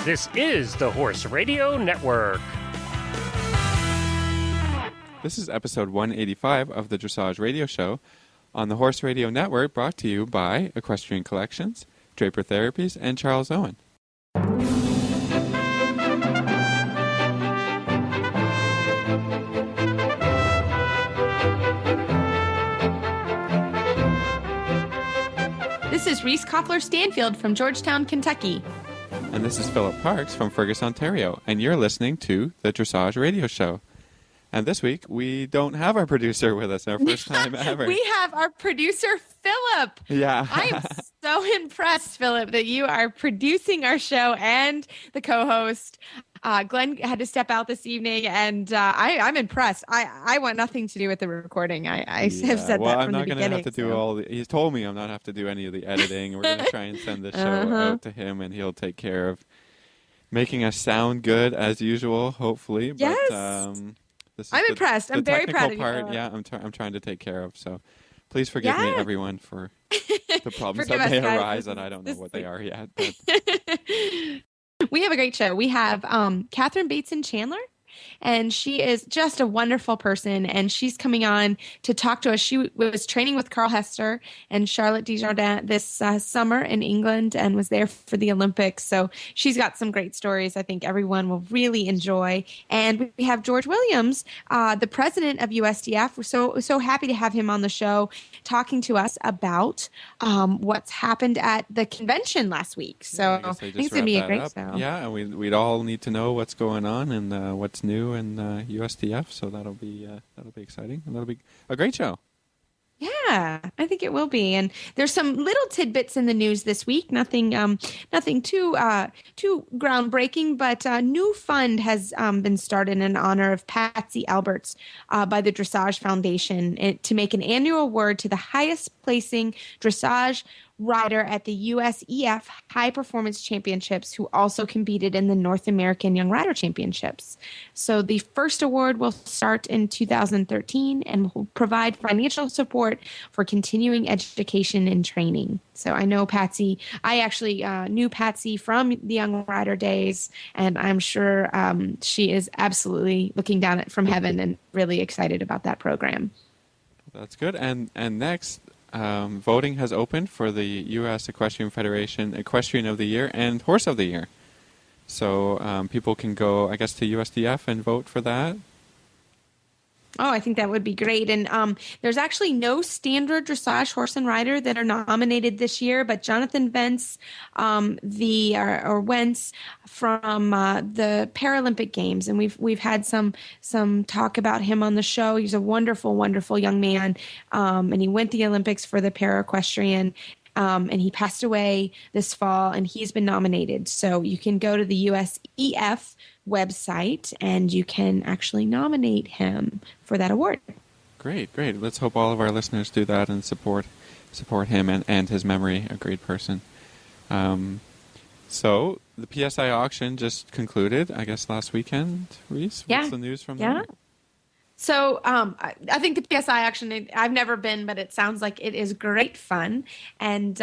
This is the Horse Radio Network. This is episode 185 of the Dressage Radio Show on the Horse Radio Network, brought to you by Equestrian Collections, Draper Therapies, and Charles Owen. This is Reese Koffler-Stanfield from Georgetown, Kentucky. And this is Philip Parks from Fergus, Ontario, and you're listening to the Dressage Radio Show. And this week, we don't have our producer with us, our first time ever. We have our producer, Philip. Yeah. I am so impressed, Philip, that you are producing our show and the co-host. Glenn had to step out this evening, and I'm impressed. I want nothing to do with the recording. I have said that from the beginning. Well, I'm not going to have to do all the... He's told me I'm not have to do any of the editing. We're going to try and send the show out to him, and he'll take care of making us sound good as usual, hopefully. Yes. This is I'm impressed. I'm very proud of you. Part, yeah, I'm trying to take care of. So please forgive me, everyone, for the problems that may arise, that I don't know what they are yet. But... We have a great show. We have Katherine Bateson Chandler, and she is just a wonderful person, and she's coming on to talk to us. She was training with Carl Hester and Charlotte Desjardins this summer in England and was there for the Olympics. So she's got some great stories I think everyone will really enjoy. And we have George Williams, the president of USDF. We're so happy to have him on the show talking to us about what's happened at the convention last week. So I think it's going to be a great show. Yeah, and we'd all need to know what's going on and what's new in USDF, so that'll be exciting, and that'll be a great show. Yeah, I think it will be. And there's some little tidbits in the news this week. Nothing too groundbreaking, but a new fund has been started in honor of Patsy Alberts by the Dressage Foundation to make an annual award to the highest placing dressage rider at the USEF High Performance Championships, who also competed in the North American Young Rider Championships. So the first award will start in 2013 and will provide financial support for continuing education and training. So I know Patsy. I actually knew Patsy from the Young Rider days, and I'm sure she is absolutely looking down from heaven and really excited about that program. That's good. And next, voting has opened for the U.S. Equestrian Federation Equestrian of the Year and Horse of the Year. So people can go, I guess, to USDF and vote for that. Oh, I think that would be great. And there's actually no standard dressage horse and rider that are nominated this year, but Jonathan Wentz, Wentz from the Paralympic Games, and we've had some talk about him on the show. He's a wonderful, wonderful young man, and he went to the Olympics for the para-equestrian. And he passed away this fall, and he's been nominated. So you can go to the USEF website, and you can actually nominate him for that award. Great. Let's hope all of our listeners do that and support him and his memory, a great person. So the PSI auction just concluded, I guess, last weekend. Reese, what's the news from there? So I think the PSI auction, I've never been, but it sounds like it is great fun. And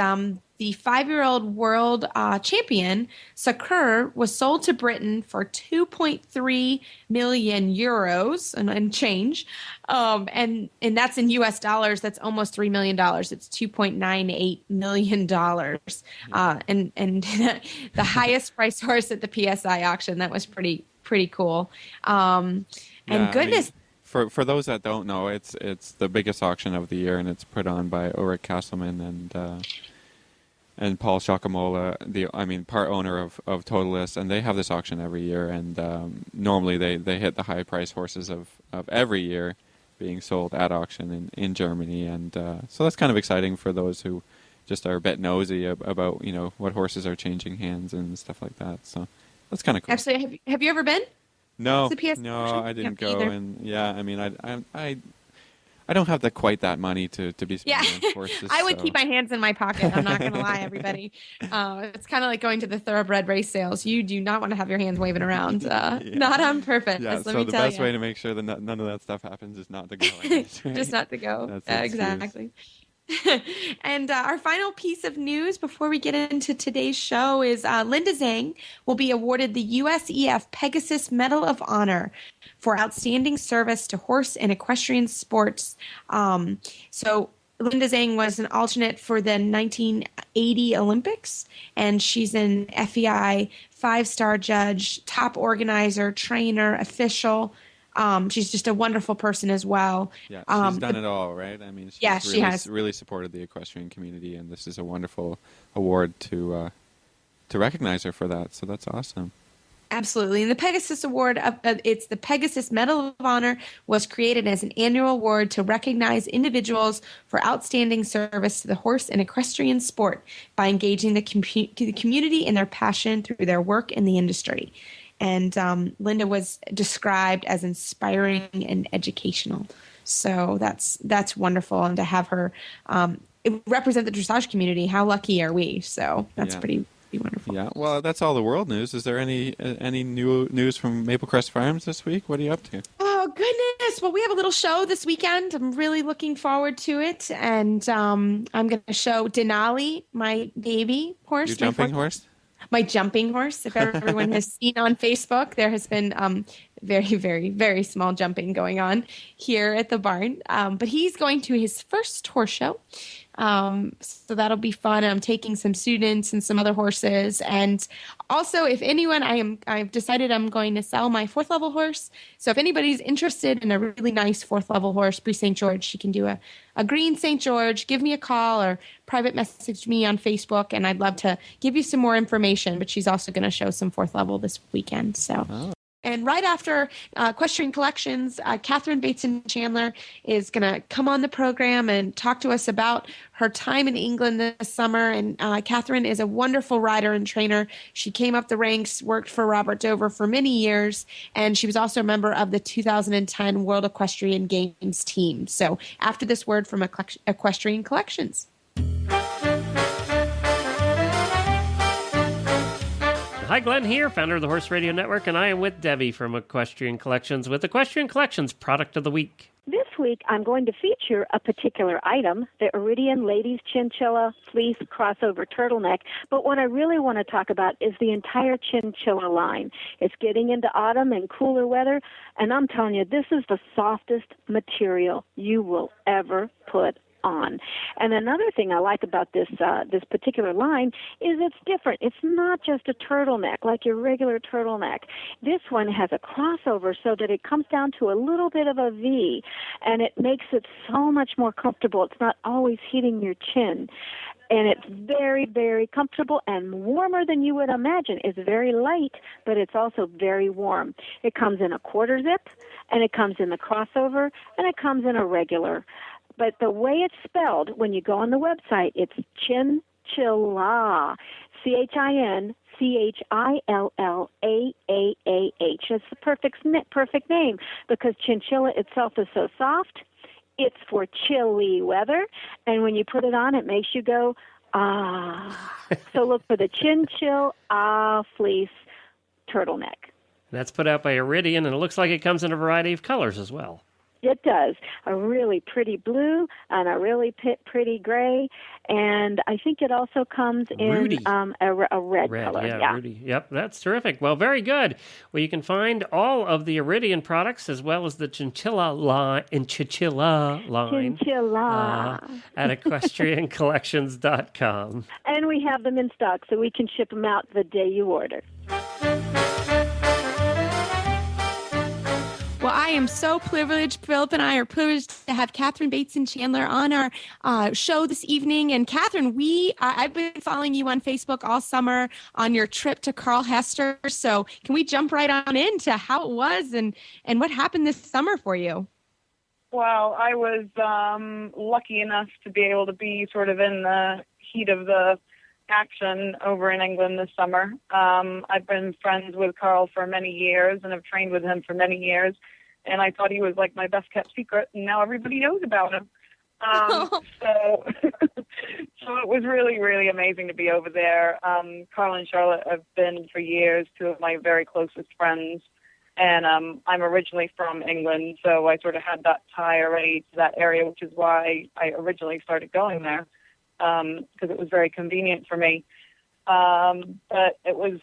the 5-year-old world champion, Sakur, was sold to Britain for 2.3 million euros and change. And that's in US dollars. That's almost $3 million. It's $2.98 million. And the highest price horse at the PSI auction. That was pretty cool. Goodness. For those that don't know, it's the biggest auction of the year, and it's put on by Ulrich Castleman and Paul Giacomola, part owner of Totalist, and they have this auction every year, and normally they hit the high price horses of every year being sold at auction in Germany, and so that's kind of exciting for those who just are a bit nosy about what horses are changing hands and stuff like that. So that's kind of cool. Actually, have you ever been? No, I didn't go, either. And I don't have quite that money to be spending on horses. I would keep my hands in my pocket. I'm not going to lie, everybody. It's kind of like going to the thoroughbred race sales. You do not want to have your hands waving around. Not on purpose. Yeah, so the best way to make sure that none of that stuff happens is not to go. I guess, right? Just not to go. That's exactly. And our final piece of news before we get into today's show is Linda Zhang will be awarded the USEF Pegasus Medal of Honor for outstanding service to horse and equestrian sports. So Linda Zhang was an alternate for the 1980 Olympics, and she's an FEI five-star judge, top organizer, trainer, official. She's just a wonderful person as well. Yeah, she's done it all, right? I mean, she's she has really supported the equestrian community, and this is a wonderful award to recognize her for that. So that's awesome. Absolutely. And the Pegasus Award, it's the Pegasus Medal of Honor, was created as an annual award to recognize individuals for outstanding service to the horse and equestrian sport by engaging the community in their passion through their work in the industry. And Linda was described as inspiring and educational. So that's wonderful. And to have her represent the dressage community, how lucky are we? So that's pretty wonderful. Yeah, well, that's all the world news. Is there any new news from Maple Crest Farms this week? What are you up to? Oh, goodness. Well, we have a little show this weekend. I'm really looking forward to it. And I'm going to show Denali, my baby horse. Your jumping horse? My jumping horse. If everyone has seen on Facebook, there has been very, very, very small jumping going on here at the barn. But he's going to his first horse show. So that'll be fun. I'm taking some students and some other horses. And also, if anyone, I've decided I'm going to sell my fourth level horse. So if anybody's interested in a really nice fourth level horse, Brie St. George, she can do a green St. George, give me a call or private message me on Facebook. And I'd love to give you some more information, but she's also going to show some fourth level this weekend. So. Oh. And right after Equestrian Collections, Katherine Bateson Chandler is going to come on the program and talk to us about her time in England this summer. And Katherine is a wonderful rider and trainer. She came up the ranks, worked for Robert Dover for many years, and she was also a member of the 2010 World Equestrian Games team. So after this word from Equestrian Collections. Hi, Glenn here, founder of the Horse Radio Network, and I am with Debbie from Equestrian Collections with Equestrian Collections Product of the Week. This week, I'm going to feature a particular item, the Iridian Ladies Chinchilla Fleece Crossover Turtleneck. But what I really want to talk about is the entire chinchilla line. It's getting into autumn and cooler weather, and I'm telling you, this is the softest material you will ever put on. And another thing I like about this particular line is it's different. It's not just a turtleneck like your regular turtleneck. This one has a crossover so that it comes down to a little bit of a V, and it makes it so much more comfortable. It's not always hitting your chin. And it's very, very comfortable and warmer than you would imagine. It's very light, but it's also very warm. It comes in a quarter zip, and it comes in the crossover, and it comes in a regular. But the way it's spelled, when you go on the website, it's Chinchilla, Chinchillaaaah. It's the perfect name because chinchilla itself is so soft. It's for chilly weather, and when you put it on, it makes you go, ah. So look for the Chinchilla Fleece Turtleneck. That's put out by Iridian, and it looks like it comes in a variety of colors as well. It does. A really pretty blue and a really pretty gray. And I think it also comes in a red color. Yeah, Rudy. Yep, that's terrific. Well, very good. Well, you can find all of the Iridian products as well as the Chinchilla line at equestriancollections.com. And we have them in stock, so we can ship them out the day you order. Well, I am so privileged. Philip and I are privileged to have Katherine Bateson Chandler on our show this evening. And Katherine, I've been following you on Facebook all summer on your trip to Carl Hester. So can we jump right on into how it was and what happened this summer for you? Well, I was lucky enough to be able to be sort of in the heat of the action over in England this summer. I've been friends with Carl for many years and have trained with him for many years, and I thought he was like my best kept secret, and now everybody knows about him. So it was really, really amazing to be over there. Carl and Charlotte have been for years two of my very closest friends, And I'm originally from England, so I sort of had that tie already to that area, which is why I originally started going there, because it was very convenient for me. But it was,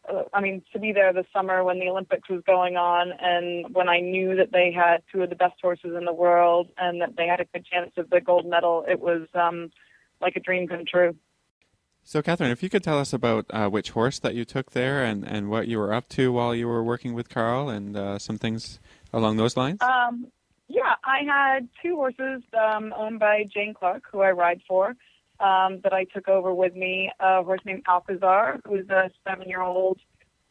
to be there this summer when the Olympics was going on, and when I knew that they had two of the best horses in the world and that they had a good chance of the gold medal, it was like a dream come true. So, Katherine, if you could tell us about which horse that you took there and what you were up to while you were working with Carl and some things along those lines. Yeah, I had two horses owned by Jane Clark, who I ride for, that I took over with me. A horse named Alcazar, who is a 7-year-old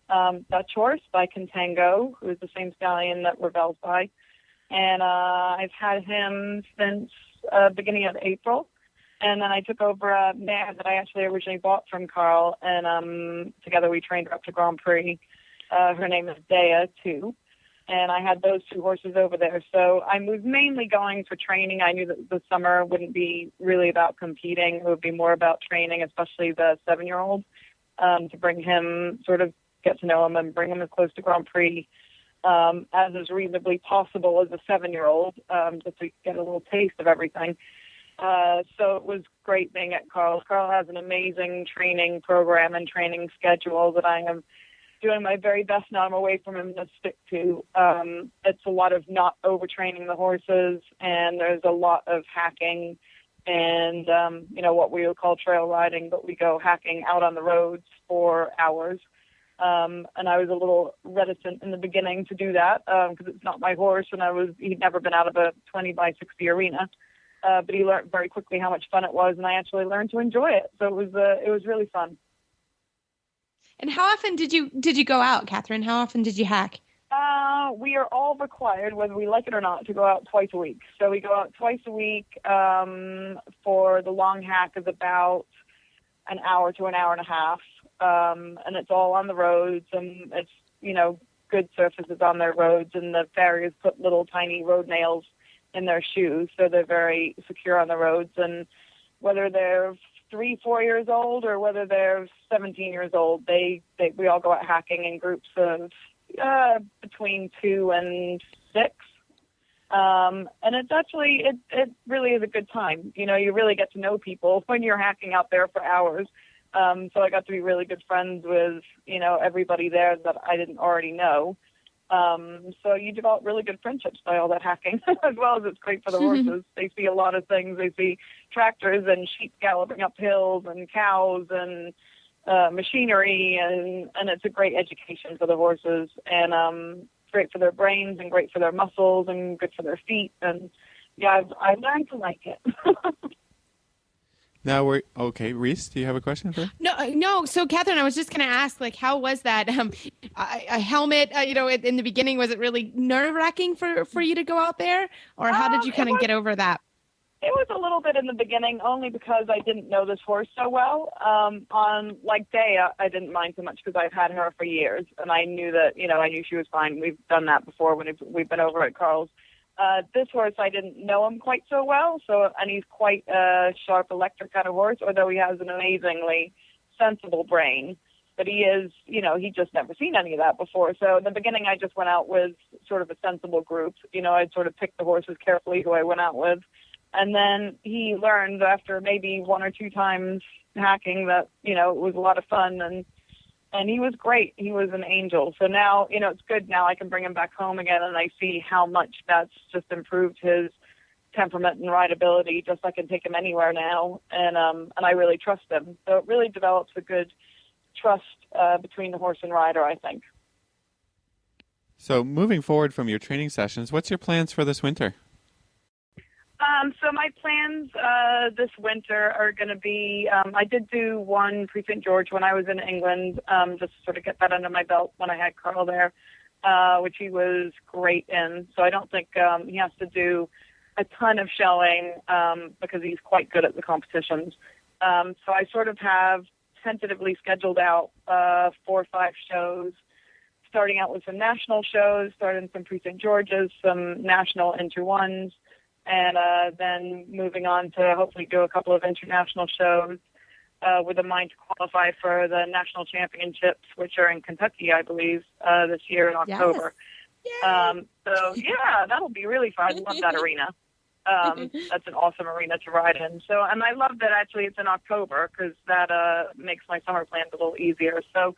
Dutch horse by Contango, who is the same stallion that Ravel's by. And I've had him since beginning of April. And then I took over a mare that I actually originally bought from Carl, and together we trained her up to Grand Prix. Her name is Dea, too. And I had those two horses over there. So I was mainly going for training. I knew that the summer wouldn't be really about competing. It would be more about training, especially the 7-year-old, to bring him, sort of get to know him and bring him as close to Grand Prix as is reasonably possible as a 7-year-old, just to get a little taste of everything. So it was great being at Carl's. Carl has an amazing training program and training schedule that I am doing my very best now I'm away from him to stick to. It's a lot of not overtraining the horses, and there's a lot of hacking and, what we would call trail riding, but we go hacking out on the roads for hours. And I was a little reticent in the beginning to do that because it's not my horse, and he'd never been out of a 20 by 60 arena. But he learned very quickly how much fun it was, and I actually learned to enjoy it. So it was really fun. And how often did you go out, Katherine? How often did you hack? We are all required, whether we like it or not, to go out twice a week. So we go out twice a week for the long hack is about an hour to an hour and a half, and it's all on the roads, and it's good surfaces on their roads, and the farriers put little tiny road nails in their shoes, so they're very secure on the roads. And whether they're 3-4 years old or whether they're 17 years old, we all go out hacking in groups of between 2 and 6. And it's actually it really is a good time. You really get to know people when you're hacking out there for hours. So I got to be really good friends with everybody there that I didn't already know. So you develop really good friendships by all that hacking, as well as it's great for the horses. They see a lot of things. They see tractors and sheep galloping up hills and cows and machinery, and it's a great education for the horses, and great for their brains and great for their muscles and good for their feet. And yeah, I've learned to like it. Now we're okay. Reese, do you have a question for her? No. So, Katherine, I was just going to ask, how was that? A helmet, in the beginning, was it really nerve-wracking for you to go out there? Or how did you kind of get over that? It was a little bit in the beginning, only because I didn't know this horse so well. On Dea, I didn't mind so much because I've had her for years, and I knew that, I knew she was fine. We've done that before when we've been over at Carl's. This horse, I didn't know him quite so well, and he's quite a sharp electric kind of horse, although he has an amazingly sensible brain. But he is, he just never seen any of that before. So in the beginning, I just went out with sort of a sensible group. I'd sort of pick the horses carefully who I went out with. And then he learned after maybe 1 or 2 times hacking that, it was a lot of fun, and he was great. He was an angel. So now, it's good. Now I can bring him back home again, and I see how much that's just improved his temperament and rideability. Just I can take him anywhere now, and I really trust him. So it really develops a good trust between the horse and rider, I think. So moving forward from your training sessions, what's your plans for this winter? So my plans this winter are going to be, I did do one Pre-St. George when I was in England, just to sort of get that under my belt when I had Carl there, which he was great in. So I don't think he has to do a ton of showing because he's quite good at the competitions. So I sort of have tentatively scheduled out 4 or 5 shows, starting out with some national shows, starting some Pre-St. George's, some national inter-ones, and then moving on to hopefully do a couple of international shows. with a mind to qualify for the national championships, which are in Kentucky, I believe, this year in October. Yes. So, yeah, that'll be really fun. I love that arena. That's an awesome arena to ride in. So, and I love that actually it's in October because that makes my summer plans a little easier. So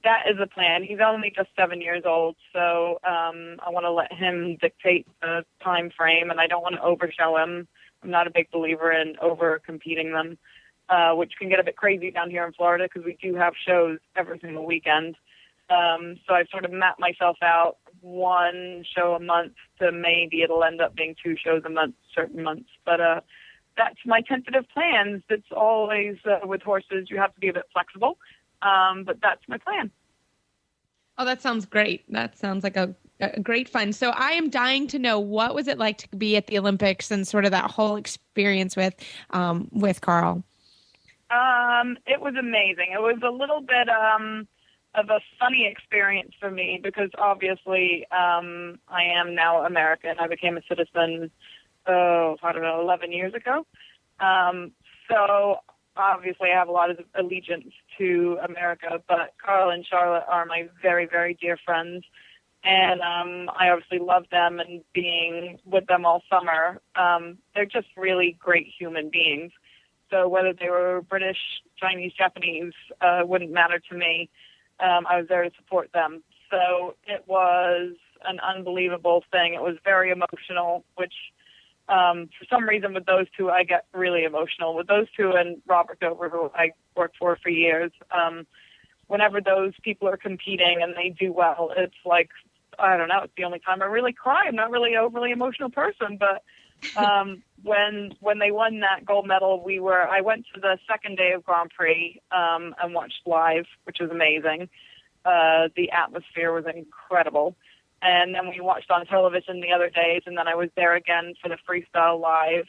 that is the plan. He's only just 7 years old, so I want to let him dictate the time frame, and I don't want to overshow him. I'm not a big believer in over-competing them, which can get a bit crazy down here in Florida because we do have shows every single weekend. So I've sort of mapped myself out 1 show a month to maybe it'll end up being 2 shows a month, certain months. But that's my tentative plans. It's always with horses, you have to be a bit flexible. But that's my plan. Oh, that sounds great. That sounds like a great fun. So I am dying to know, what was it like to be at the Olympics and sort of that whole experience with Carl? It was amazing. It was a little bit of a funny experience for me because obviously I am now American. I became a citizen, 11 years ago. So obviously I have a lot of allegiance to America, but Carl and Charlotte are my very, very dear friends. And I obviously love them and being with them all summer. They're just really great human beings. So whether they were British, Chinese, Japanese, wouldn't matter to me. I was there to support them. So it was an unbelievable thing. It was very emotional, which for some reason with those two, I get really emotional. With those two and Robert Dover, who I worked for years, whenever those people are competing and they do well, it's like, I don't know, it's the only time I really cry. I'm not really an overly emotional person, but when they won that gold medal, I went to the second day of Grand Prix and watched live, which was amazing. The atmosphere was incredible. And then we watched on television the other days, and then I was there again for the freestyle live.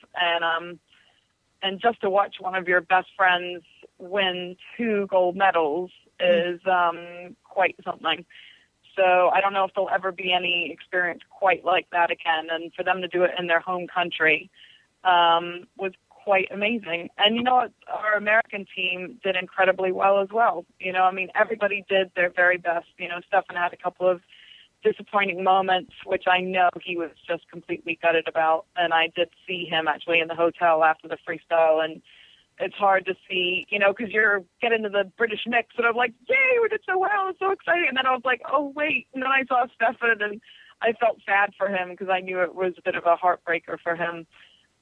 And just to watch one of your best friends win 2 gold medals is quite something. So I don't know if there'll ever be any experience quite like that again. And for them to do it in their home country was quite amazing. And you know what? Our American team did incredibly well as well. You know, I mean, everybody did their very best. You know, Stefan had a couple of disappointing moments, which I know he was just completely gutted about. And I did see him actually in the hotel after the freestyle, and it's hard to see, you know, because you're getting to the British mix, and I'm like, yay, we did so well, it's so exciting. And then I was like, oh, wait. And then I saw Stefan, and I felt sad for him because I knew it was a bit of a heartbreaker for him.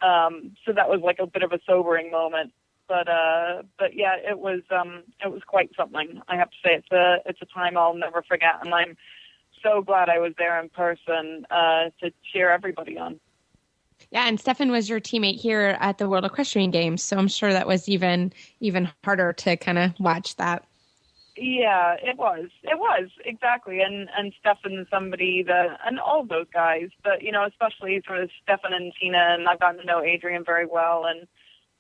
So that was like a bit of a sobering moment. But yeah, it was quite something. I have to say it's a time I'll never forget, and I'm so glad I was there in person to cheer everybody on. Yeah, and Stefan was your teammate here at the World Equestrian Games, so I'm sure that was even harder to kind of watch that. Yeah, it was exactly, and Stefan's somebody that, and all of those guys, but you know, especially sort of Stefan and Tina, and I've gotten to know Adrian very well, and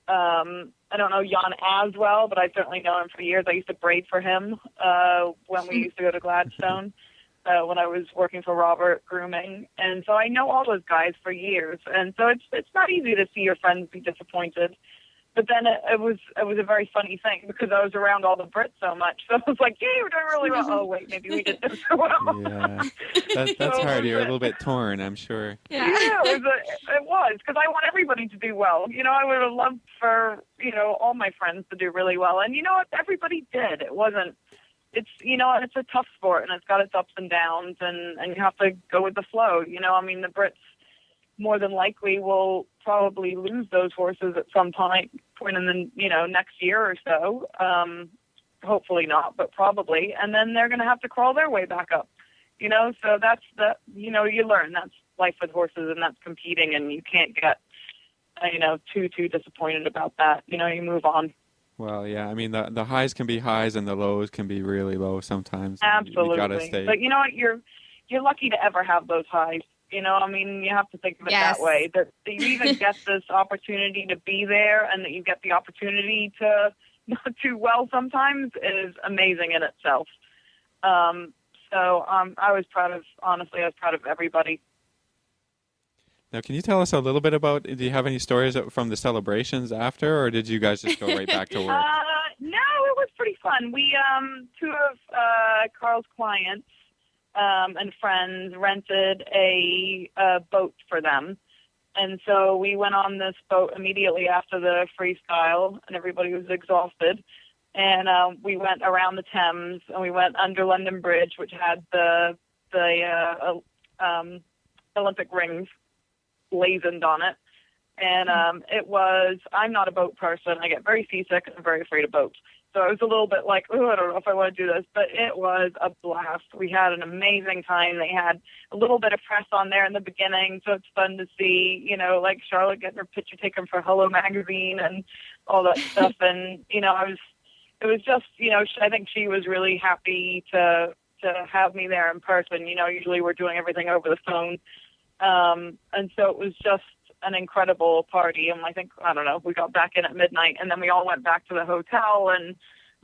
I don't know Jan as well, but I certainly know him for years. I used to braid for him when we used to go to Gladstone. When I was working for Robert Grooming. And so I know all those guys for years. And so it's not easy to see your friends be disappointed. But then it was a very funny thing because I was around all the Brits so much. So I was like, yeah, we're doing really well. Oh, wait, maybe we didn't do so well. Yeah, that's hard. You're a little bit torn, I'm sure. Yeah, it was because I want everybody to do well. You know, I would have loved for, you know, all my friends to do really well. And you know what? Everybody did. It wasn't. It's, you know, it's a tough sport and it's got its ups and downs and you have to go with the flow. You know, I mean, the Brits more than likely will probably lose those horses at some point in the, you know, next year or so. Hopefully not, but probably. And then they're going to have to crawl their way back up, you know, so that's you know, you learn that's life with horses and that's competing and you can't get, you know, too disappointed about that. You know, you move on. Well, yeah, I mean, the highs can be highs and the lows can be really low sometimes. Absolutely. You gotta stay. But you know what? You're lucky to ever have those highs. You know, I mean, you have to think of it that way. That you even get this opportunity to be there and that you get the opportunity to not do well sometimes is amazing in itself. So I was proud of everybody. Now, can you tell us a little bit about, do you have any stories from the celebrations after, or did you guys just go right back to work? fun. We two of Carl's clients and friends rented a boat for them. And so we went on this boat immediately after the freestyle, and everybody was exhausted. And we went around the Thames, and we went under London Bridge, which had the Olympic rings blazoned on it. And I'm not a boat person. I get very seasick, and I'm very afraid of boats. So I was a little bit like, oh, I don't know if I want to do this, but it was a blast. We had an amazing time. They had a little bit of press on there in the beginning, so it's fun to see, like Charlotte getting her picture taken for Hello Magazine and all that stuff. And, it was just, I think she was really happy to have me there in person. Usually we're doing everything over the phone. And so it was just an incredible party. And I don't know, we got back in at midnight, and then we all went back to the hotel. And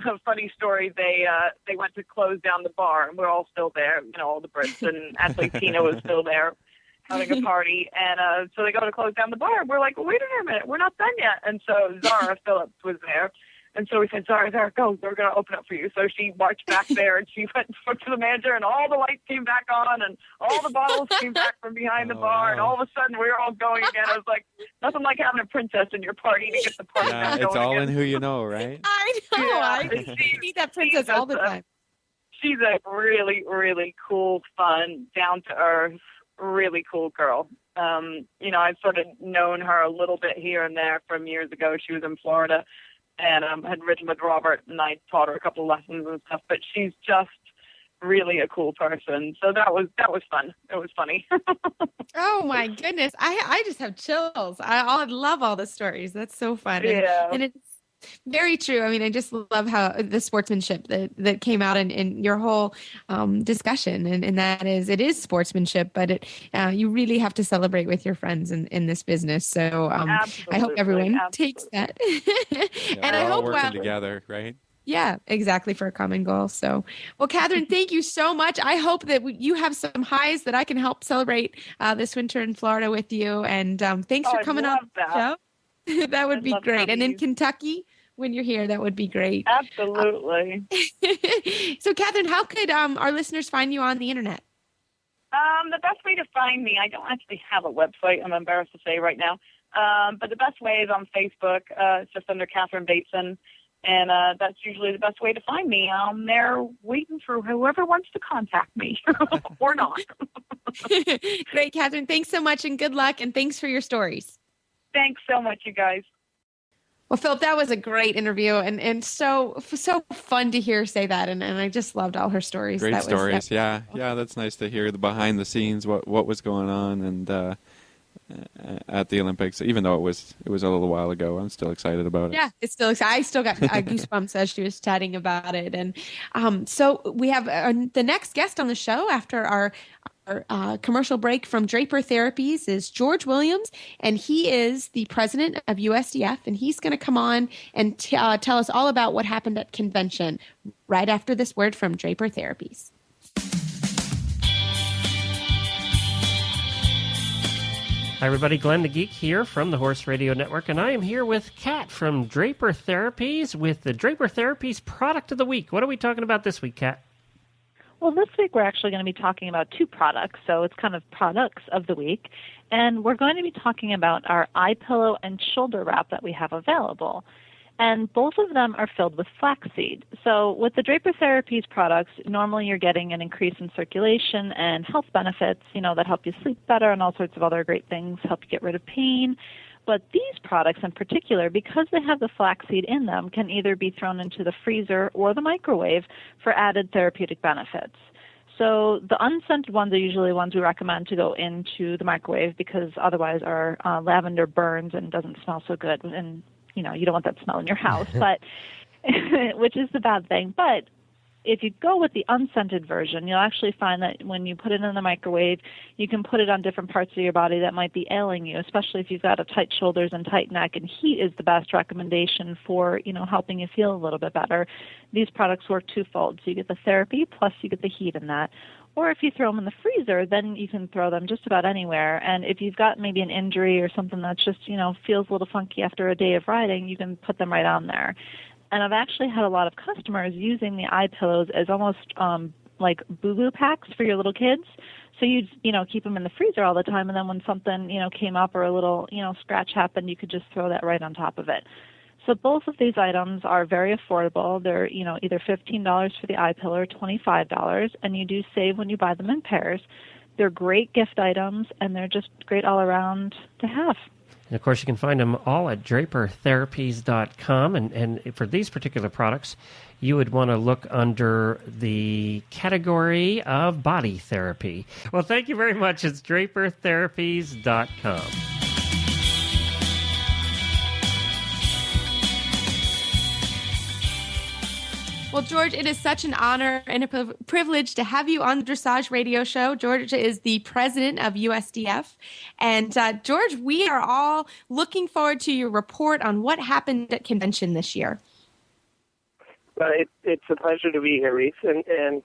a funny story, they went to close down the bar, and we're all still there, all the Brits, and actually Tina was still there having a party. And so they go to close down the bar, and we're like, well, wait a minute, we're not done yet. And so Zara Phillips was there. And so we said, Zara, go, we're going to open up for you. So she marched back there, and she went and spoke to the manager, and all the lights came back on, and all the bottles came back from behind the bar, and all of a sudden we were all going again. I was like, nothing like having a princess in your party to get the party back going it's all again. in who you know, right? I know. Yeah. I need that princess all the time. She's a really, really cool, fun, down-to-earth, really cool girl. I've sort of known her a little bit here and there from years ago. She was in Florida, and had ridden with Robert, and I taught her a couple of lessons and stuff. But she's just really a cool person. So that was fun. It was funny. Oh my goodness, I just have chills. I love all the stories. That's so fun. Yeah. And it's very true. I mean, I just love how the sportsmanship that came out in your whole discussion, and that is, it is sportsmanship, but you really have to celebrate with your friends in this business. So I hope everyone takes that. And I hope working together, right? Yeah, exactly, for a common goal. So, well, Katherine, thank you so much. I hope that you have some highs that I can help celebrate this winter in Florida with you. And thanks for coming on the show. That would be great. And in Kentucky, when you're here, that would be great. Absolutely. So, Katherine, how could our listeners find you on the internet? The best way to find me, I don't actually have a website, I'm embarrassed to say right now. But the best way is on Facebook. It's just under Katherine Bateson. And that's usually the best way to find me. I'm there waiting for whoever wants to contact me or not. Great, Katherine. Thanks so much, and good luck. And thanks for your stories. Thanks so much, you guys. Well, Philip, that was a great interview, and so fun to hear her say that, and I just loved all her stories. Great stories, yeah. That's nice to hear the behind the scenes, what was going on, and at the Olympics. Even though it was a little while ago, I'm still excited about it. Yeah, it's still exciting. I still got goosebumps as she was chatting about it, and so we have the next guest on the show after our commercial break from Draper Therapies is George Williams, and he is the president of USDF, and he's going to come on and tell us all about what happened at convention right after this word from Draper Therapies. Hi, everybody. Glenn the Geek here from the Horse Radio Network, and I am here with Kat from Draper Therapies with the Draper Therapies Product of the Week. What are we talking about this week, Kat? Well, this week we're actually going to be talking about two products, so it's kind of products of the week. And we're going to be talking about our eye pillow and shoulder wrap that we have available. And both of them are filled with flaxseed. So with the Draper Therapies products, normally you're getting an increase in circulation and health benefits, that help you sleep better and all sorts of other great things, help you get rid of pain. But these products in particular, because they have the flaxseed in them, can either be thrown into the freezer or the microwave for added therapeutic benefits. So the unscented ones are usually ones we recommend to go into the microwave because otherwise our lavender burns and doesn't smell so good. And, you don't want that smell in your house, but which is the bad thing. But if you go with the unscented version, you'll actually find that when you put it in the microwave, you can put it on different parts of your body that might be ailing you, especially if you've got a tight shoulders and tight neck, and heat is the best recommendation for, helping you feel a little bit better. These products work twofold. So you get the therapy, plus you get the heat in that. Or if you throw them in the freezer, then you can throw them just about anywhere. And if you've got maybe an injury or something that's just, feels a little funky after a day of riding, you can put them right on there. And I've actually had a lot of customers using the eye pillows as almost like boo-boo packs for your little kids. So you'd, keep them in the freezer all the time, and then when something, came up or a little, scratch happened, you could just throw that right on top of it. So both of these items are very affordable. They're, either $15 for the eye pillow or $25, and you do save when you buy them in pairs. They're great gift items, and they're just great all around to have. And, of course, you can find them all at drapertherapies.com. And for these particular products, you would want to look under the category of body therapy. Well, thank you very much. It's drapertherapies.com. Well, George, it is such an honor and a privilege to have you on the Dressage Radio Show. George is the president of USDF. And George, we are all looking forward to your report on what happened at convention this year. Well, it's a pleasure to be here, Reese. And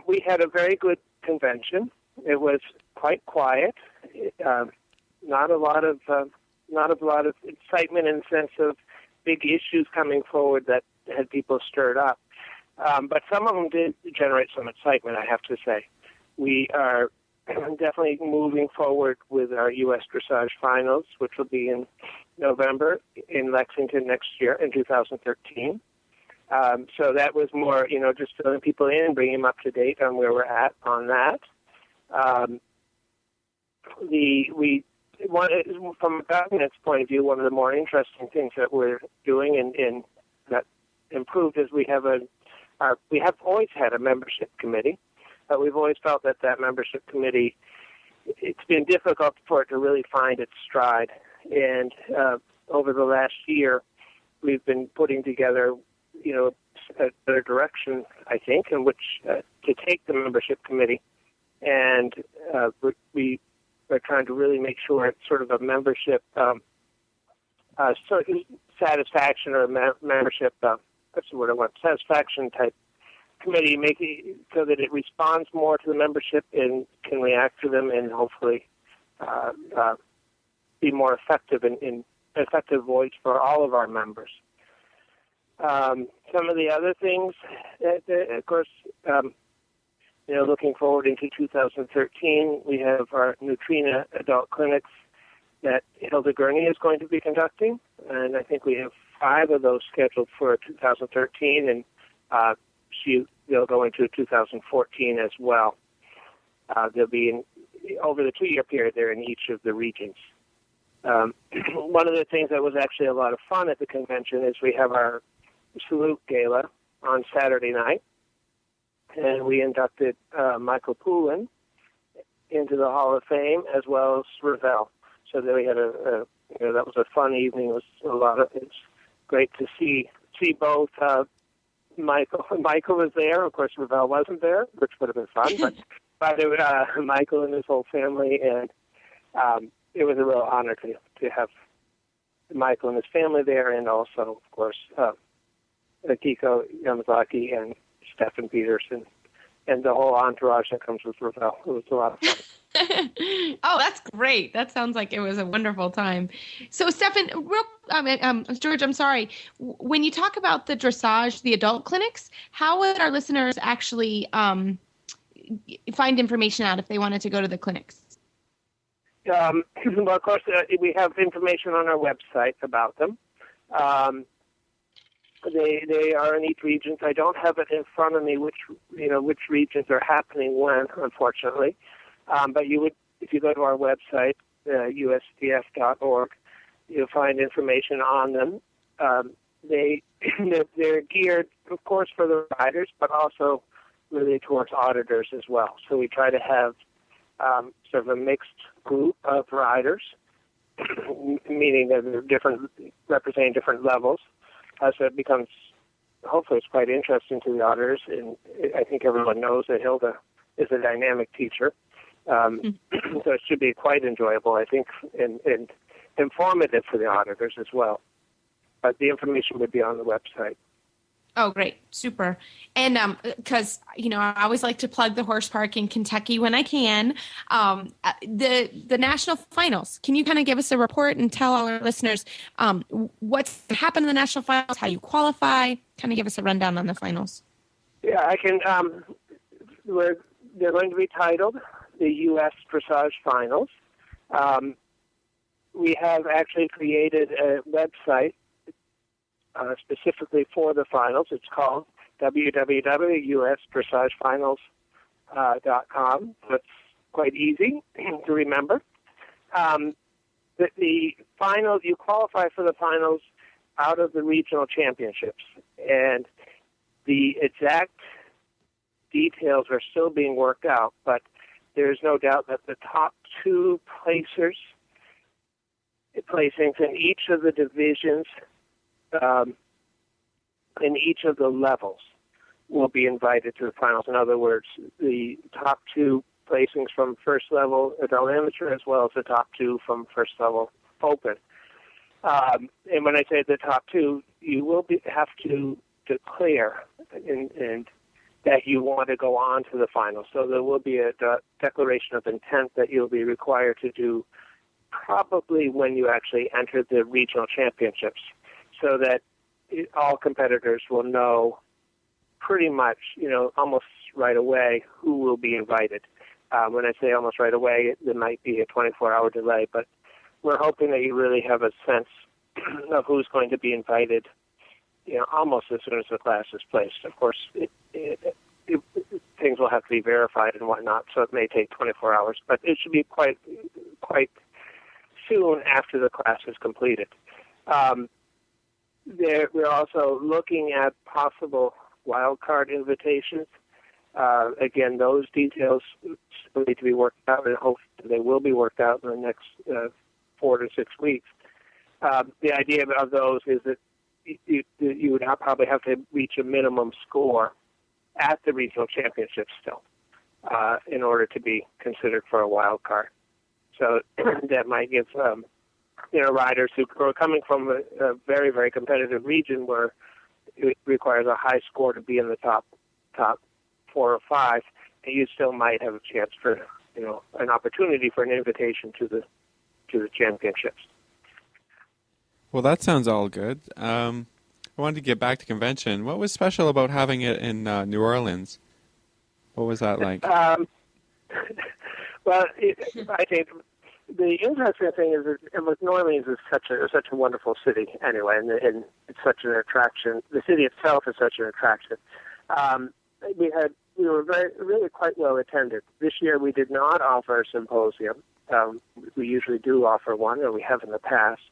we had a very good convention. It was quite quiet. Not a lot of excitement in the sense of big issues coming forward that had people stirred up. But some of them did generate some excitement, I have to say. We are definitely moving forward with our U.S. Dressage Finals, which will be in November in Lexington next year in 2013. So that was more, just filling people in, bringing them up to date on where we're at on that. From a governance point of view, one of the more interesting things that we're doing and that improved is we have always had a membership committee, but we've always felt that membership committee, it's been difficult for it to really find its stride. And over the last year, we've been putting together, a better direction, I think, in which to take the membership committee, and we're trying to really make sure it's sort of a membership satisfaction or membership, that's the word I want, satisfaction type committee, make it so that it responds more to the membership and can react to them and hopefully be more effective in effective voice for all of our members. Some of the other things, of course, looking forward into 2013, we have our Neutrina adult clinics that Hilda Gurney is going to be conducting, and I think we have 5 of those scheduled for 2013, and they'll go into 2014 as well. They'll be over the 2-year period. They're in each of the regions. One of the things that was actually a lot of fun at the convention is we have our Salute Gala on Saturday night, and we inducted Michael Poulin into the Hall of Fame as well as Ravel. So then we had that was a fun evening. It was great to see both. Michael was there. Of course, Ravel wasn't there, which would have been fun. But Michael and his whole family, and it was a real honor to have Michael and his family there, and also, of course, Akiko Yamazaki and Stefan Peterson, and the whole entourage that comes with Ravel. It was a lot of fun. Oh, that's great. That sounds like it was a wonderful time. So, Stefan, George, I'm sorry. When you talk about the dressage, the adult clinics, how would our listeners actually find information out if they wanted to go to the clinics? Well, of course, we have information on our website about them. They are in each region. I don't have it in front of me which regions are happening when, unfortunately. But you would, if you go to our website, usdf.org, you'll find information on them. They're geared, of course, for the riders, but also really towards auditors as well. So we try to have sort of a mixed group of riders, meaning that they're representing different levels. So it becomes, hopefully it's quite interesting to the auditors, and I think everyone knows that Hilda is a dynamic teacher. So it should be quite enjoyable, I think, and informative for the auditors as well. But the information would be on the website. Oh, great. Super. And because, I always like to plug the horse park in Kentucky when I can. The national finals, can you kind of give us a report and tell our listeners what's happened in the national finals, how you qualify, kind of give us a rundown on the finals? Yeah, I can. They're going to be titled the U.S. Dressage Finals. We have actually created a website specifically for the finals. It's called www.usdressagefinals.com. That's quite easy to remember. The finals, you qualify for the finals out of the regional championships, and the exact details are still being worked out, but there's no doubt that the top two placings in each of the divisions, in each of the levels, will be invited to the finals. In other words, the top two placings from first level adult amateur, as well as the top two from first level open. And when I say the top two, you will have to declare and that you want to go on to the finals. So there will be a declaration of intent that you'll be required to do probably when you actually enter the regional championships, so that all competitors will know pretty much, almost right away who will be invited. When I say almost right away, there might be a 24-hour delay, but we're hoping that you really have a sense of who's going to be invited, almost as soon as the class is placed. Of course, things will have to be verified and whatnot, so it may take 24 hours, but it should be quite soon after the class is completed. We're also looking at possible wildcard invitations. Again, those details still need to be worked out, and hopefully they will be worked out in the next 4 to 6 weeks. The idea of those is that you would probably have to reach a minimum score at the regional championships still in order to be considered for a wild card. So that might give riders who are coming from a very, very competitive region where it requires a high score to be in the top 4 or 5, and you still might have a chance for an opportunity for an invitation to the championships. Well, that sounds all good. I wanted to get back to convention. What was special about having it in New Orleans? What was that like? Well, I think the interesting thing is that New Orleans is such a wonderful city anyway, and it's such an attraction. The city itself is such an attraction. We were really quite well attended. This year we did not offer a symposium. We usually do offer one, or we have in the past.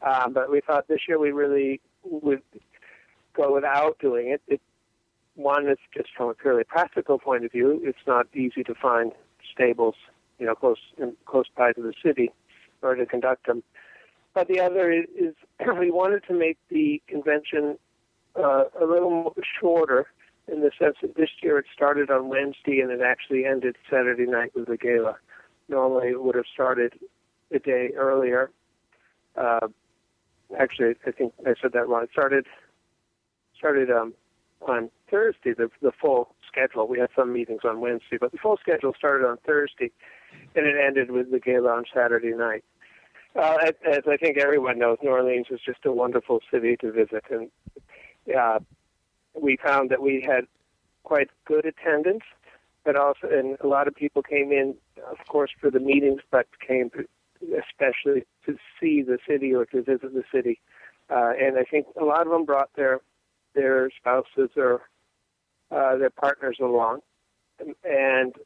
But we thought this year we really would go without doing it. One, it's just from a purely practical point of view, it's not easy to find stables, close by to the city, or to conduct them. But the other is we wanted to make the convention a little shorter, in the sense that this year it started on Wednesday and it actually ended Saturday night with the gala. Normally it would have started a day earlier. Actually, I think I said that wrong. It started on Thursday, the full schedule. We had some meetings on Wednesday, but the full schedule started on Thursday, and it ended with the gala on Saturday night. As I think everyone knows, New Orleans is just a wonderful city to visit, and we found that we had quite good attendance, but also, and a lot of people came in, of course, for the meetings, but came especially to see the city or to visit the city. And I think a lot of them brought their spouses or their partners along, and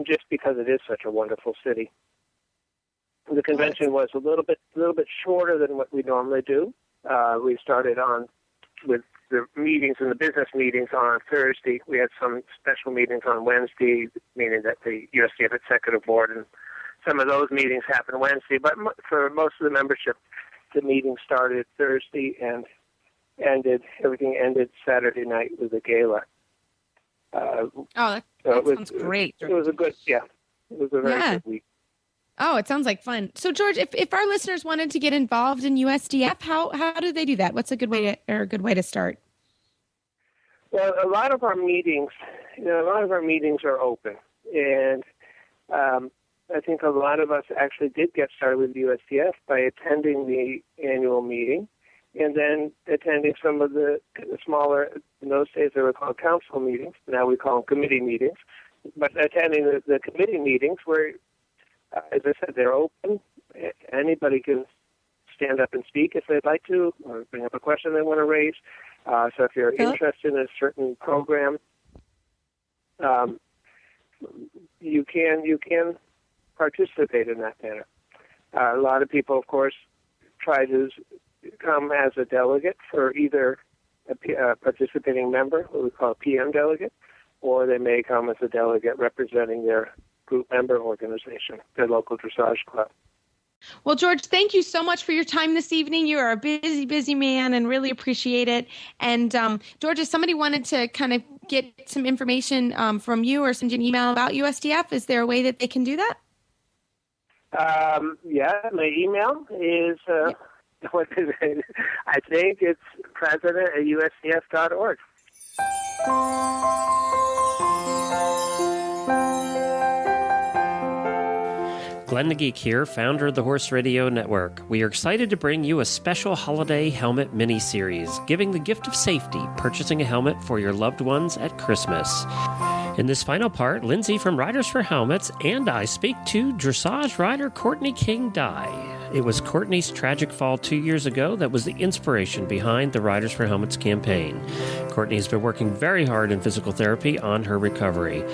just because it is such a wonderful city. The convention was a little bit shorter than what we normally do. We started on with the meetings and the business meetings on Thursday. We had some special meetings on Wednesday, meaning that the USDF Executive Board and some of those meetings happened Wednesday. But for most of the membership, the meeting started Thursday and everything ended Saturday night with a gala. That sounds great. It was a good, it was a very good week. Oh, it sounds like fun. So, George, if our listeners wanted to get involved in USDF, how do they do that? What's a good way to start? Well, a lot of our meetings are open, and I think a lot of us actually did get started with USDF by attending the annual meeting, and then attending some of the smaller, in those days they were called council meetings, now we call them committee meetings, but attending the committee meetings where, as I said, they're open. Anybody can stand up and speak if they'd like to, or bring up a question they want to raise. So if you're interested in a certain program, you can participate in that manner. A lot of people, of course, try to come as a delegate for either a participating member, what we call a PM delegate, or they may come as a delegate representing their group member organization, their local dressage club. Well, George, thank you so much for your time this evening. You are a busy, busy man and really appreciate it. And George, if somebody wanted to kind of get some information from you or send you an email about USDF, is there a way that they can do that? Yeah, my email is, what is it? I think it's president@usdf.org. Glenn the Geek here, founder of the Horse Radio Network. We are excited to bring you a special holiday helmet mini-series, giving the gift of safety, purchasing a helmet for your loved ones at Christmas. In this final part, Lindsay from Riders for Helmets and I speak to dressage rider Courtney King Dye. It was Courtney's tragic fall 2 years ago that was the inspiration behind the Riders for Helmets campaign. Courtney has been working very hard in physical therapy on her recovery.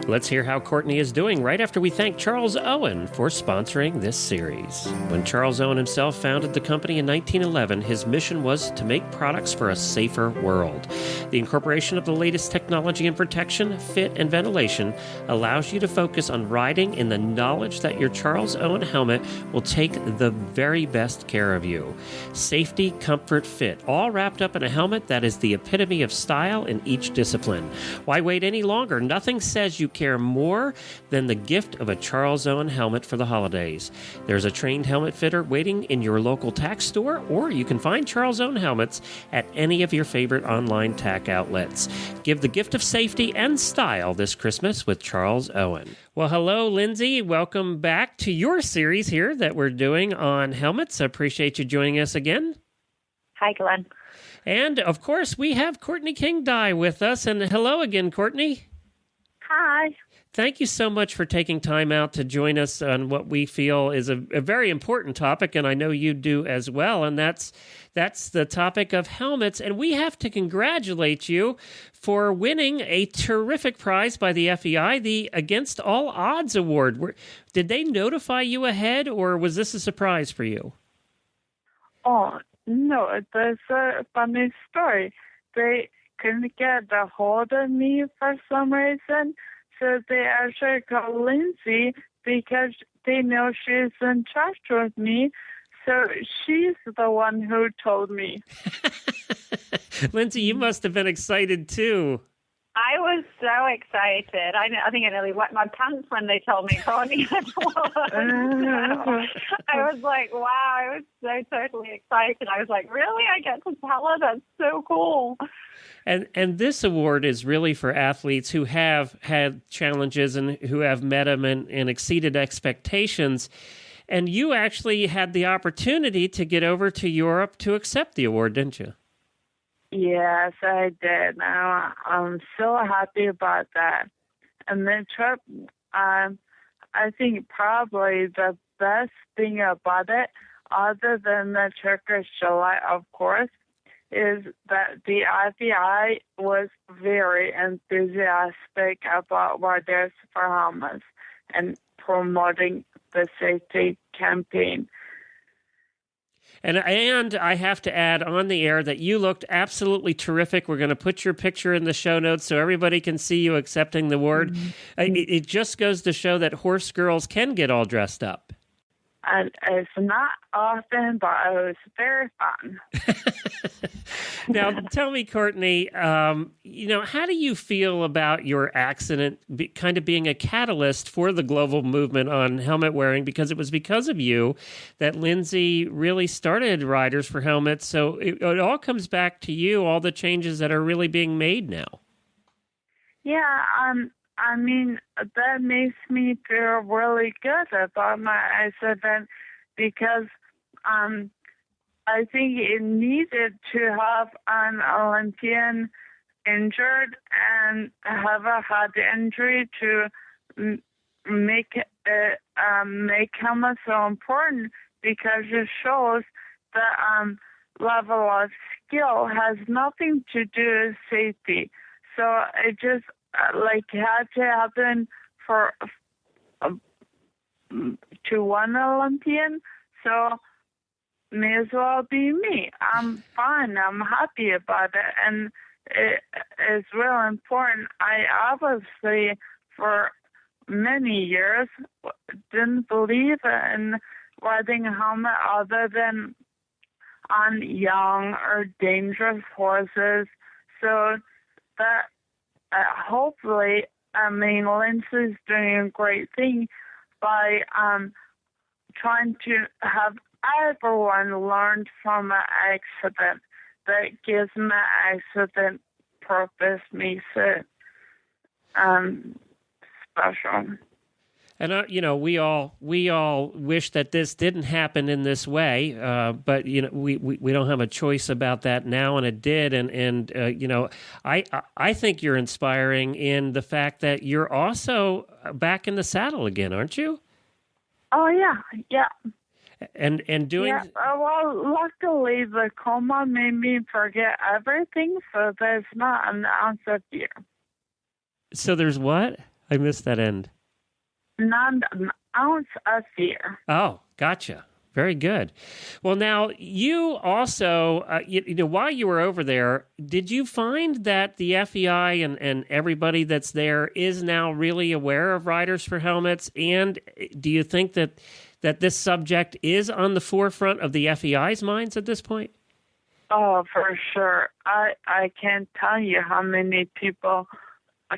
Let's hear how Courtney is doing right after we thank Charles Owen for sponsoring this series. When Charles Owen himself founded the company in 1911, his mission was to make products for a safer world. The incorporation of the latest technology in protection, fit, and ventilation allows you to focus on riding in the knowledge that your Charles Owen helmet will take the very best care of you. Safety, comfort, fit, all wrapped up in a helmet that is the epitome of style in each discipline. Why wait any longer? Nothing says you care more than the gift of a Charles Owen helmet for the holidays. There's a trained helmet fitter waiting in your local tack store, or you can find Charles Owen helmets at any of your favorite online tack outlets. Give the gift of safety and style this Christmas with Charles Owen. Well, hello, Lindsay. Welcome back to your series here that we're doing on helmets. I appreciate you joining us again. Hi, Glenn. And, of course, we have Courtney King Dye with us. And hello again, Courtney. Hi. Thank you so much for taking time out to join us on what we feel is a very important topic, and I know you do as well, and that's the topic of helmets. And we have to congratulate you for winning a terrific prize by the FEI, the Against All Odds Award. Did they notify you ahead, or was this a surprise for you? Oh, no, it was a funny story. They couldn't get a hold of me for some reason, so they actually called Lindsay because they know she's in touch with me, so she's the one who told me. Lindsay, you must have been excited too. I was so excited. I think I nearly wet my pants when they told me Courtney had won. I was like, wow, I was so totally excited. I was like, really? I get to tell her? That's so cool. And this award is really for athletes who have had challenges and who have met them and exceeded expectations. And you actually had the opportunity to get over to Europe to accept the award, didn't you? Yes, I did. I'm so happy about that. And the trip, I think probably the best thing about it, other than the Turkish delight, of course, is that the IPI was very enthusiastic about Riders for Helmets and promoting the safety campaign. And I have to add on the air that you looked absolutely terrific. We're going to put your picture in the show notes so everybody can see you accepting the award. Mm-hmm. It just goes to show that horse girls can get all dressed up. And it's not often, but it was very fun. Now, tell me, Courtney, how do you feel about your accident kind of being a catalyst for the global movement on helmet wearing? Because it was because of you that Lindsay really started Riders for Helmets. So it all comes back to you, all the changes that are really being made now. Yeah, I mean, that makes me feel really good about my accident because I think it needed to have an Olympian injured and have a head injury to make helmets so important because it shows the level of skill has nothing to do with safety. So it just had to happen for to one Olympian. So may as well be me. I'm fine. I'm happy about it, and it is real important. I obviously, for many years, didn't believe in riding a helmet other than on young or dangerous horses. So that hopefully, Lindsay's doing a great thing by trying to have everyone learn from an accident. That gives my accident purpose, makes it special. And we all wish that this didn't happen in this way, but we don't have a choice about that now, and it did. And I think you're inspiring in the fact that you're also back in the saddle again, aren't you? Oh yeah. And doing. Yeah. Well, luckily the coma made me forget everything, so there's not an ounce of fear. So there's what? I missed that end. Not an ounce of fear. Oh, gotcha. Very good. Well, now, you also, while you were over there, did you find that the FEI and everybody that's there is now really aware of Riders for Helmets? And do you think that this subject is on the forefront of the FEI's minds at this point? Oh, for sure. I can't tell you how many people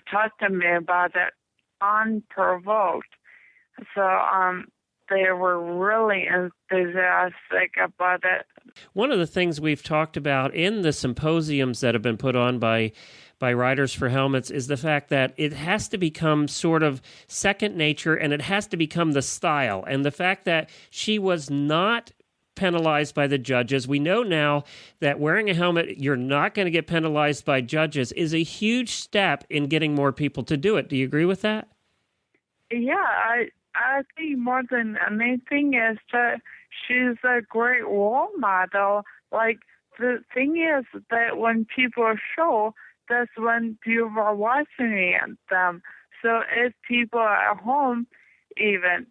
talk to me about it unprovoked. So they were really enthusiastic about it. One of the things we've talked about in the symposiums that have been put on by Riders for Helmets is the fact that it has to become sort of second nature, and it has to become the style. And the fact that she was not penalized by the judges. We know now that wearing a helmet, you're not going to get penalized by judges, is a huge step in getting more people to do it. Do you agree with that? Yeah, I think more than anything is that she's a great role model. Like, the thing is that when people show, that's when people are watching them. So if people at home, even,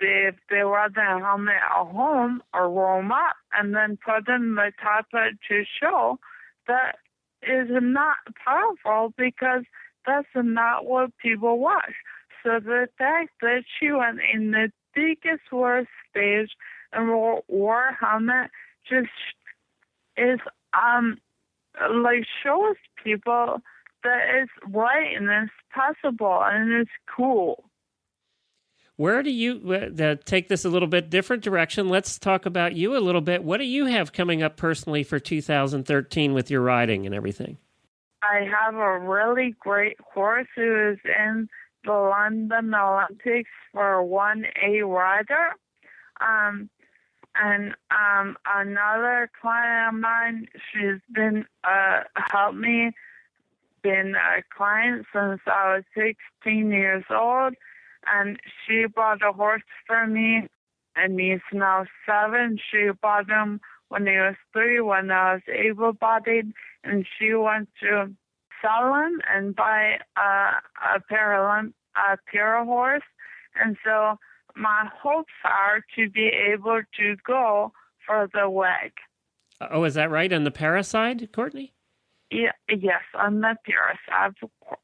if they wear the helmet at home or roll them up and then put them in the top to show, that is not powerful because that's not what people watch. So the fact that she went in the biggest worst stage and wore a helmet just is shows people that it's right and it's possible and it's cool. Where do you take this a little bit different direction? Let's talk about you a little bit. What do you have coming up personally for 2013 with your riding and everything? I have a really great horse who is in the London Olympics for 1A rider. And another client of mine, she's been helped me, been a client since I was 16 years old, and she bought a horse for me, and he's now 7. She bought him when he was 3, when I was able-bodied, and she wants to sell him and buy a pure horse. And so my hopes are to be able to go for the WEG. Oh, is that right? On the para side, Courtney? Yeah, yes, on the pure side, of course.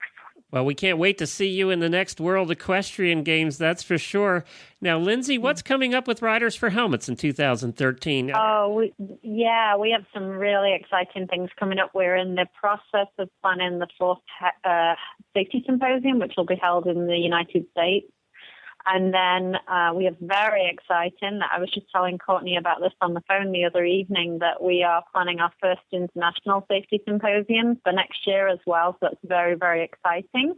Well, we can't wait to see you in the next World Equestrian Games, that's for sure. Now, Lindsay, what's coming up with Riders for Helmets in 2013? We have some really exciting things coming up. We're in the process of planning the fourth safety symposium, which will be held in the United States. And then we have very exciting, I was just telling Courtney about this on the phone the other evening, that we are planning our first international safety symposium for next year as well. So that's very, very exciting.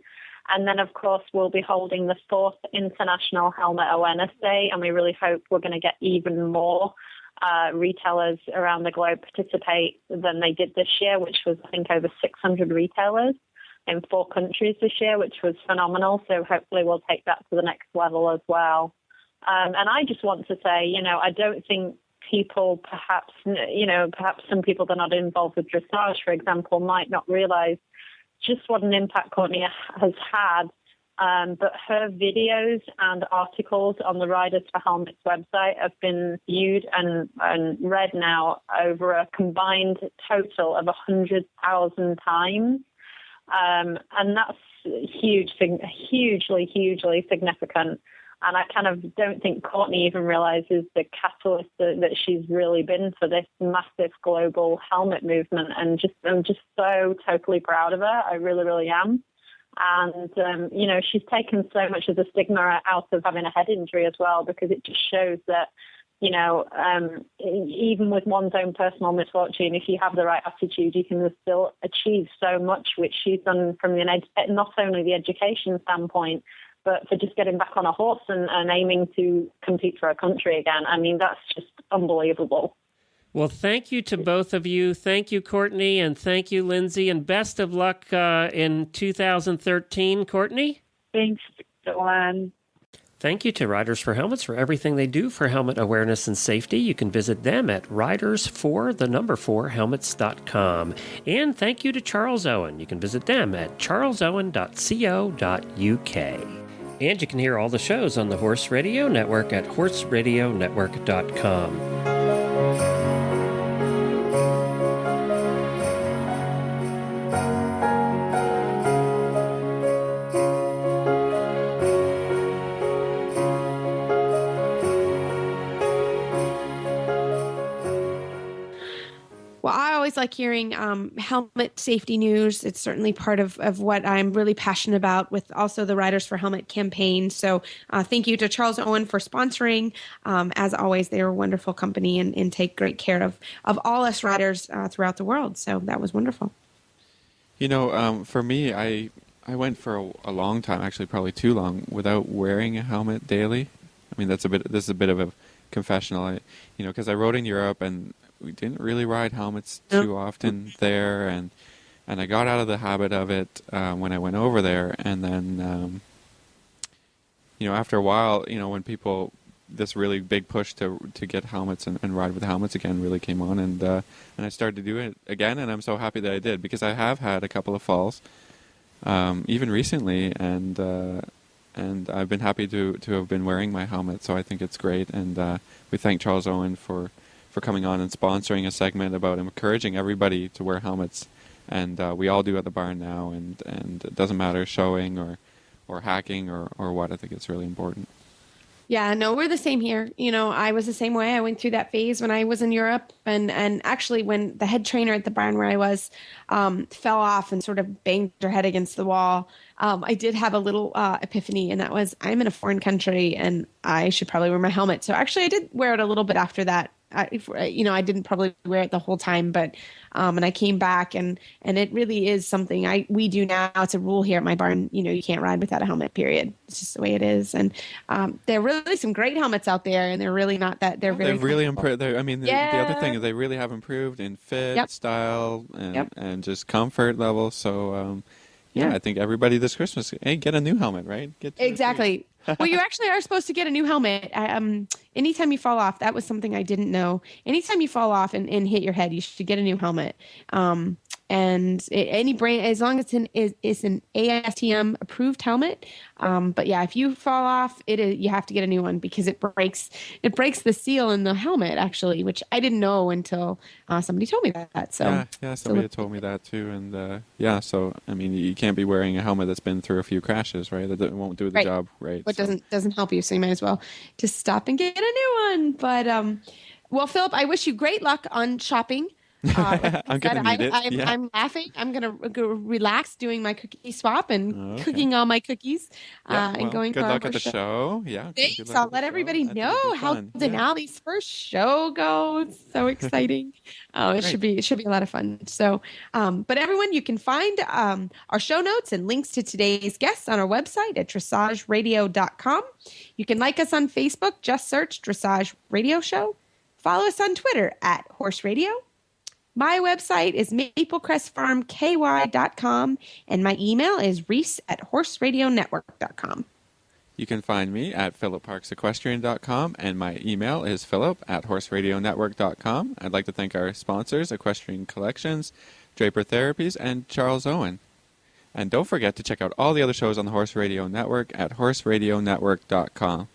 And then, of course, we'll be holding the fourth International Helmet Awareness Day. And we really hope we're going to get even more retailers around the globe participate than they did this year, which was, I think, over 600 retailers in 4 countries this year, which was phenomenal. So hopefully we'll take that to the next level as well. And I just want to say, I don't think people perhaps some people that are not involved with dressage, for example, might not realize just what an impact Courtney has had. But her videos and articles on the Riders for Helmets website have been viewed and read now over a combined total of 100,000 times. And that's hugely significant. And I kind of don't think Courtney even realizes the catalyst that she's really been for this massive global helmet movement. And I'm just so totally proud of her. I really, really am. And, she's taken so much of the stigma out of having a head injury as well, because it just shows that, even with one's own personal misfortune, if you have the right attitude, you can still achieve so much, which she's done from not only the education standpoint, but for just getting back on a horse and aiming to compete for a country again. I mean, that's just unbelievable. Well, thank you to both of you. Thank you, Courtney, and thank you, Lindsay, and best of luck in 2013. Courtney? Thanks, Joanne. Thank you to Riders for Helmets for everything they do for helmet awareness and safety. You can visit them at riders4helmets.com. And thank you to Charles Owen. You can visit them at charlesowen.co.uk. And you can hear all the shows on the Horse Radio Network at horseradionetwork.com. Like hearing helmet safety news. It's certainly part of what I'm really passionate about with also the Riders for Helmet campaign. So thank you to Charles Owen for sponsoring. As always, they are a wonderful company and take great care of all us riders throughout the world. So that was wonderful. For me, I went for a long time, actually probably too long, without wearing a helmet daily. I mean, this is a bit of a confessional, because I rode in Europe and we didn't really ride helmets too often there, and I got out of the habit of it when I went over there, and then after a while, when people, this really big push to get helmets and ride with helmets again really came on, and I started to do it again, and I'm so happy that I did, because I have had a couple of falls, even recently, and I've been happy to have been wearing my helmet, so I think it's great, and we thank Charles Owen for coming on and sponsoring a segment about encouraging everybody to wear helmets, and we all do at the barn now, and it doesn't matter showing or hacking or what. I think it's really important. Yeah, no, we're the same here. I was the same way. I went through that phase when I was in Europe, and actually when the head trainer at the barn where I was fell off and sort of banged her head against the wall, I did have a little epiphany, and that was, I'm in a foreign country and I should probably wear my helmet. So actually I did wear it a little bit after that. I didn't probably wear it the whole time, but and I came back, and it really is something we do now. It's a rule here at my barn. You can't ride without a helmet, period. It's just the way it is. And there are really some great helmets out there, and they're really not that. They've really improved. The other thing is they really have improved in fit, style, and just comfort level. So I think everybody this Christmas, hey, get a new helmet, right? Exactly. Well, you actually are supposed to get a new helmet. Anytime you fall off, that was something I didn't know. Anytime you fall off and hit your head, you should get a new helmet. and any brand, as long as it's an ASTM approved helmet. But yeah, if you fall off, you have to get a new one because it breaks the seal in the helmet actually, which I didn't know until somebody told me that. So yeah, somebody had told me that too, and so I mean, you can't be wearing a helmet that's been through a few crashes, right? That won't do the job, right? But doesn't help you, so you might as well just stop and get a new one. But well, Philip, I wish you great luck on shopping. I'm gonna need it. I'm laughing. I'm gonna go relax doing my cookie swap and cooking all my cookies and going. Good luck at the show. Yeah. Thanks. I'll let everybody know how Denali's first show goes. So exciting. It should be a lot of fun. So, but everyone, you can find our show notes and links to today's guests on our website at dressageradio.com. You can like us on Facebook. Just search Dressage Radio Show. Follow us on Twitter at Horse Radio. My website is maplecrestfarmky.com, and my email is reese@horseradionetwork.com. You can find me at philipparksequestrian.com, and my email is philip@horseradionetwork.com. I'd like to thank our sponsors, Equestrian Collections, Draper Therapies, and Charles Owen. And don't forget to check out all the other shows on the Horse Radio Network at horseradionetwork.com.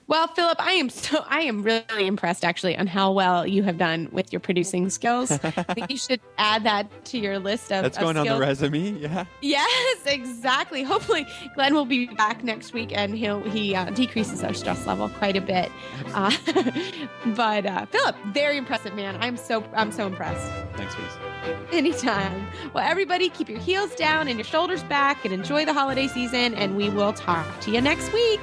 Well, Philip, I am really impressed actually on how well you have done with your producing skills. I think you should add that to your list of That's going skills. on the resume, yeah. Yes, exactly. Hopefully Glenn will be back next week and he decreases our stress level quite a bit. But Philip, very impressive, man. I'm so impressed. Thanks, Reese. Anytime. Well, everybody keep your heels down and your shoulders back and enjoy the holiday season, and we will talk to you next week.